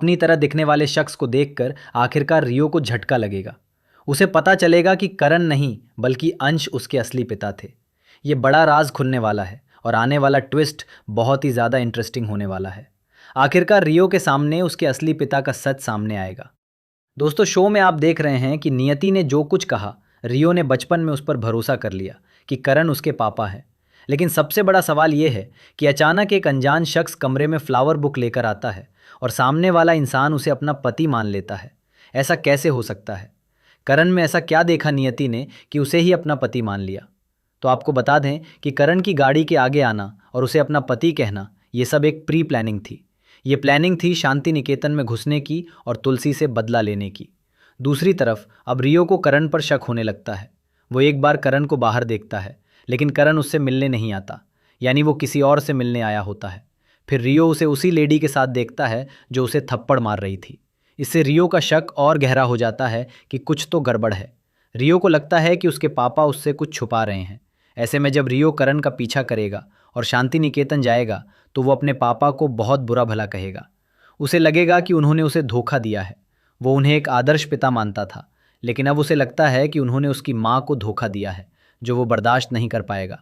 अपनी तरह दिखने वाले शख्स को देखकर आखिरकार रियो को झटका लगेगा। उसे पता चलेगा कि करण नहीं बल्कि अंश उसके असली पिता थे। ये बड़ा राज खुलने वाला है और आने वाला ट्विस्ट बहुत ही ज़्यादा इंटरेस्टिंग होने वाला है। आखिरकार रियो के सामने उसके असली पिता का सच सामने आएगा। दोस्तों, शो में आप देख रहे हैं कि नियति ने जो कुछ कहा, रियो ने बचपन में उस पर भरोसा कर लिया कि करण उसके पापा है। लेकिन सबसे बड़ा सवाल यह है कि अचानक एक अनजान शख्स कमरे में फ्लावर बुक लेकर आता है और सामने वाला इंसान उसे अपना पति मान लेता है। ऐसा कैसे हो सकता है? करण में ऐसा क्या देखा नियति ने कि उसे ही अपना पति मान लिया? तो आपको बता दें कि करण की गाड़ी के आगे आना और उसे अपना पति कहना, ये सब एक प्री प्लानिंग थी। ये प्लानिंग थी शांति निकेतन में घुसने की और तुलसी से बदला लेने की। दूसरी तरफ अब रियो को करण पर शक होने लगता है। वो एक बार करण को बाहर देखता है, लेकिन करण उससे मिलने नहीं आता, यानी वो किसी और से मिलने आया होता है। फिर रियो उसे उसी लेडी के साथ देखता है जो उसे थप्पड़ मार रही थी। इससे रियो का शक और गहरा हो जाता है कि कुछ तो गड़बड़ है। रियो को लगता है कि उसके पापा उससे कुछ छुपा रहे हैं। ऐसे में जब रियो करण का पीछा करेगा और शांति निकेतन जाएगा तो वो अपने पापा को बहुत बुरा भला कहेगा। उसे लगेगा कि उन्होंने उसे धोखा दिया है। वो उन्हें एक आदर्श पिता मानता था, लेकिन अब उसे लगता है कि उन्होंने उसकी माँ को धोखा दिया है, जो वो बर्दाश्त नहीं कर पाएगा।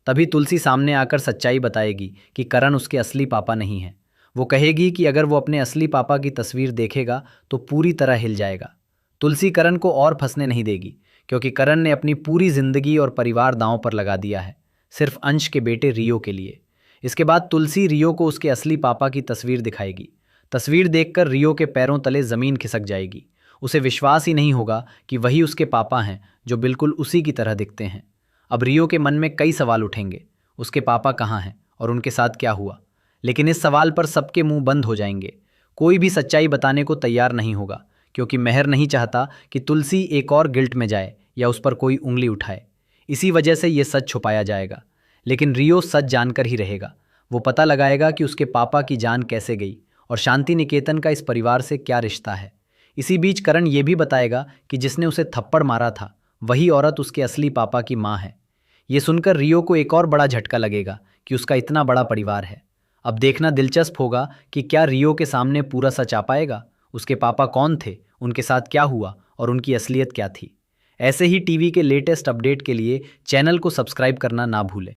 तभी तुलसी सामने आकर सच्चाई बताएगी कि करण उसके असली पापा नहीं है। वो कहेगी कि अगर वो अपने असली पापा की तस्वीर देखेगा तो पूरी तरह हिल जाएगा। तुलसी करण को और फंसने नहीं देगी, क्योंकि करण ने अपनी पूरी जिंदगी और परिवार दांव पर लगा दिया है, सिर्फ अंश के बेटे रियो के लिए। इसके बाद तुलसी रियो को उसके असली पापा की तस्वीर दिखाएगी। तस्वीर देखकर रियो के पैरों तले ज़मीन खिसक जाएगी। उसे विश्वास ही नहीं होगा कि वही उसके पापा हैं, जो बिल्कुल उसी की तरह दिखते हैं। अब रियो के मन में कई सवाल उठेंगे। उसके पापा कहाँ हैं और उनके साथ क्या हुआ? लेकिन इस सवाल पर सबके मुंह बंद हो जाएंगे। कोई भी सच्चाई बताने को तैयार नहीं होगा, क्योंकि मेहर नहीं चाहता कि तुलसी एक और गिल्ट में जाए या उस पर कोई उंगली उठाए। इसी वजह से ये सच छुपाया जाएगा। लेकिन रियो सच जानकर ही रहेगा। वो पता लगाएगा कि उसके पापा की जान कैसे गई और शांति निकेतन का इस परिवार से क्या रिश्ता है। इसी बीच करण ये भी बताएगा कि जिसने उसे थप्पड़ मारा था वही औरत उसके असली पापा की माँ है। ये सुनकर रियो को एक और बड़ा झटका लगेगा कि उसका इतना बड़ा परिवार है। अब देखना दिलचस्प होगा कि क्या रियो के सामने पूरा सच आ पाएगा। उसके पापा कौन थे, उनके साथ क्या हुआ और उनकी असलियत क्या थी। ऐसे ही टीवी के लेटेस्ट अपडेट के लिए चैनल को सब्सक्राइब करना ना भूलें।